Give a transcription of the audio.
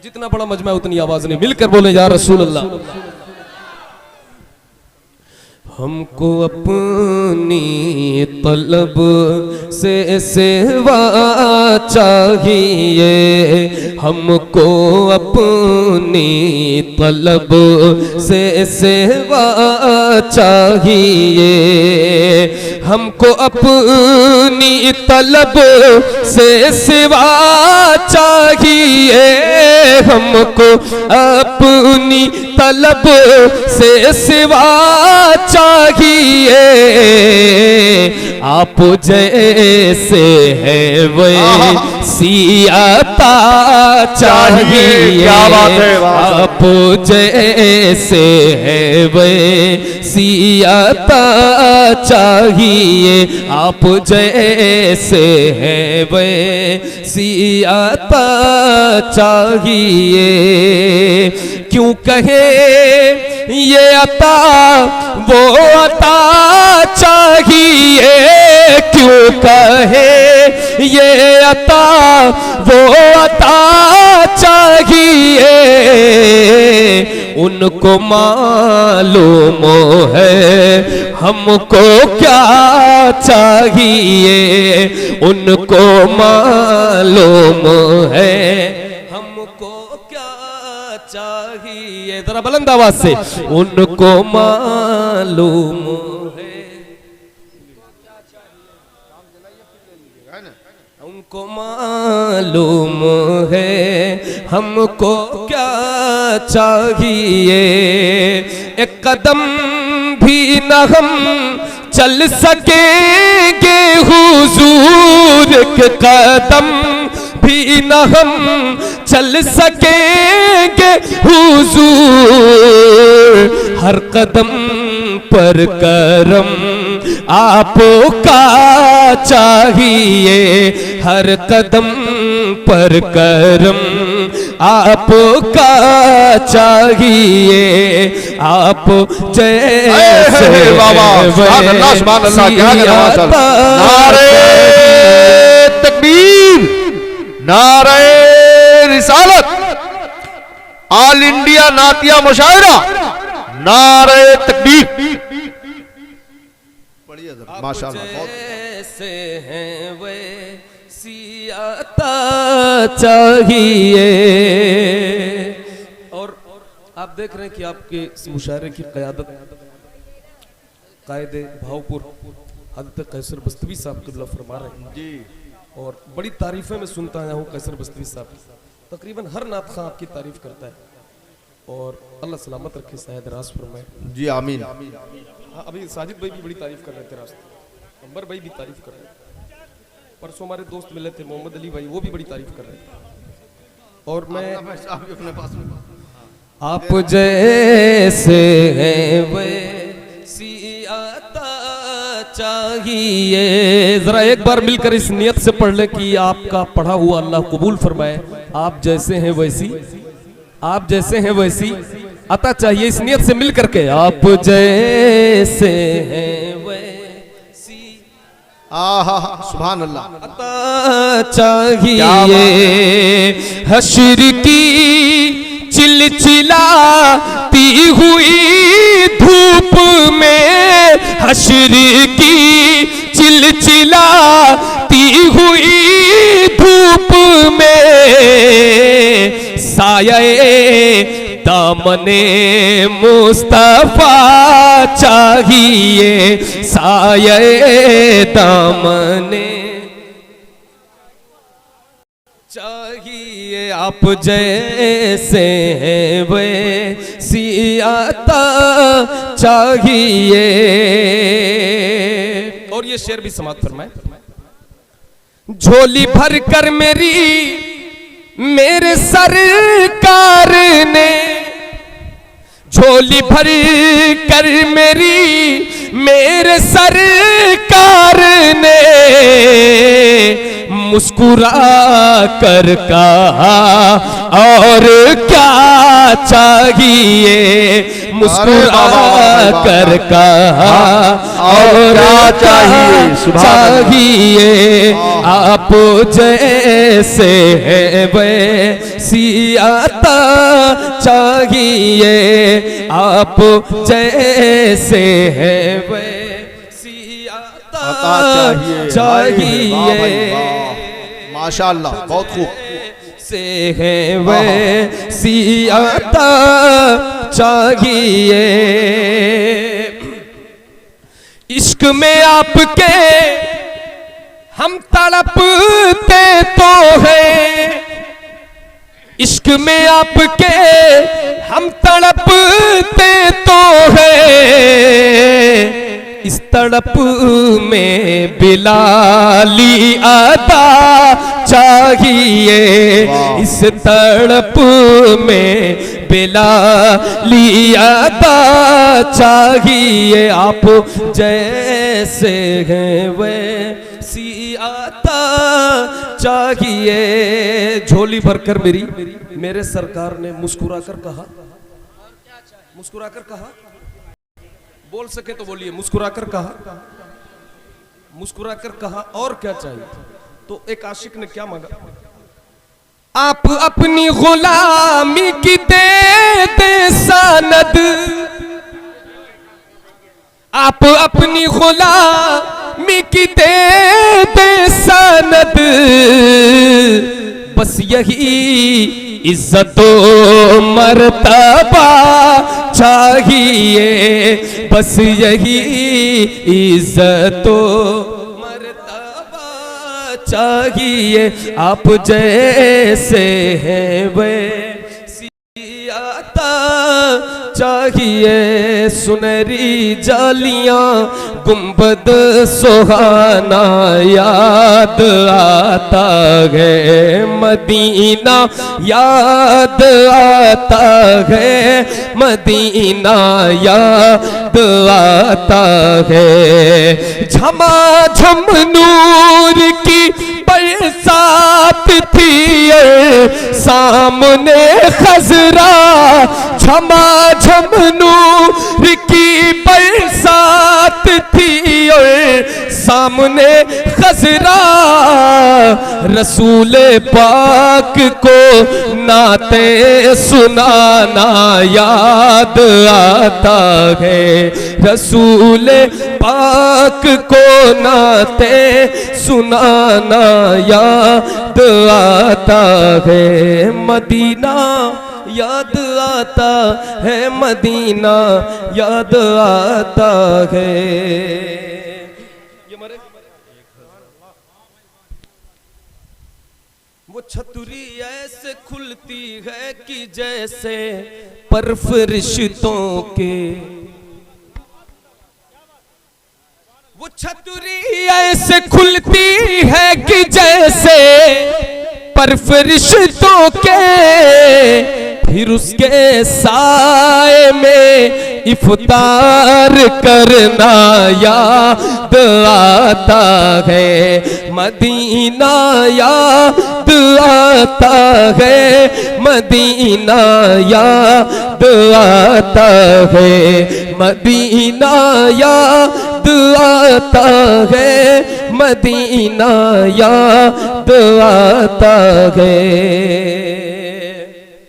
जितना बड़ा मजमा है उतनी आवाज नहीं, मिलकर बोले या रसूल अल्लाह। हमको अपनी तलब से सेवा चाहिए, हमको अपनी तलब से सेवा चाहिए, हमको अपनी तलब से सेवा चाहिए, हमको अपनी तलब से सेवा चाहिए, आप जैसे है वैसी अता चाहिए, आप जैसे है वैसी अता चाहिए, आप जैसे है वैसी अता चाहिए। क्यों कहे ये अता वो अता चाहिए, क्यों कहे ये अता वो अता चाहिए, उनको मालूम है हमको क्या चाहिए, उनको मालूम है हमको क्या चाहिए। जरा बुलंद आवाज से, उनको मालूम है उनको मालूम है हमको क्या चाहिए। एक कदम भी न हम चल सकेंगे हुजूर, एक कदम भी न हम चल सकेंगे हुजूर, हर कदम पर करम आपका चाहिए, हर कदम पर करम आपका चाहिए, आप जैसे नारे तकबीर, नारे रिसालत, ऑल इंडिया नातिया मुशायरा, नारे तकबीर। माशाअल्लाह, जैसे हैं वैसी अता चाहिए। और आप देख रहे हैं कि आपके इस मुशायरे की क़यादत कायदे भावपुर हज़रत कैसर बस्तवी साहब क़िबला फरमा रहे हैं जी। और बड़ी तारीफें मैं सुनता आया हूँ कैसर बस्तवी साहब, तकरीबन हर नात खां आपकी तारीफ करता है, और अल्लाह सलामत रखे, शायद रास फरमाए जी, आमीन। अभी साजिद भाई भी बड़ी तारीफ कर रहे थे, रास्ते अंबर भाई भी तारीफ कर रहे थे, परसों हमारे दोस्त मिले थे मोहम्मद अली भाई, वो भी बड़ी तारीफ कर रहे थे। और मैं अपने पास में आप जैसे हैं वैसी अता चाहिए। जरा एक बार मिलकर इस नियत से पढ़ ले कि आपका पढ़ा हुआ अल्लाह कबूल फरमाए। आप जैसे हैं वैसी, आप जैसे हैं वैसी अता चाहिए, इस नियत से मिल करके आप जैसे हैं वैसी सुभान अल्लाह अता चाहिए। हश्र की चिलचिलाती हुई धूप में, हश्र की चिलचिलाती हुई धूप में, साये दामने मुस्तफा चाहिए, साये दामने चाहिए, आप जैसे हैं वैसी अता चाहिए। और ये शेर भी समाप्त फरमाए। झोली भर कर मेरे सरकार ने, झोली भर कर मेरे सरकार ने मुस्कुरा कर कहा और क्या चाहिए, मुस्कुरा कर कहा और क्या चाहिए, आप जैसे हैं वैसी आता चाहिए, आप जैसे हैं वैसी आता चाहिए। माशाअल्लाह, बहुत खूब। से है वैसी आता चाहिए। इश्क में आपके हम तड़पते तो हैं, इश्क में आपके हम तड़पते तो हैं, इस तड़प में बिलाली अदा चाहिए, इस तड़प में बिलाली अदा चाहिए, आप जैसे हैं वैसी आता चाहिए। झोली भरकर मेरे सरकार ने मुस्कुरा कर कहा, मुस्कुरा कर कहा, बोल सके तो बोलिए, मुस्कुरा कर कहा, मुस्कुरा कर कहा और क्या चाहिए। तो एक आशिक ने क्या मांगा, आप अपनी गुलामी की दे दे सनद, आप अपनी गुलामी की दे दे सनद, बस यही इज्जतो मर्तबा चाहिए, बस यही इज्जतो मर्तबा चाहिए, आप जैसे हैं वैसी आता चाहिए। सुनहरी जालियां गुंबद सुहाना याद आता है, मदीना याद आता है, मदीना याद आता है। झमाझम नूर की बरसात थी सामने खजरा, झमाझम नूर की बरसात थी और सामने खजरा, रसूल पाक को नाते सुनाना याद आता है, रसूल पाक को नाते सुनाना याद आता है, मदीना याद आता है, मदीना याद आता है। ये मरे वो छतरी ऐसे खुलती है कि जैसे परफरिश्तों के, वो छतरी ऐसे खुलती है कि जैसे परफरिश्तों के, फिर उसके साए में इफ्तार करना याद आता है, मदीना याद आता है, मदीना याद आता है, मदीना याद आता है, मदीना याद आता है।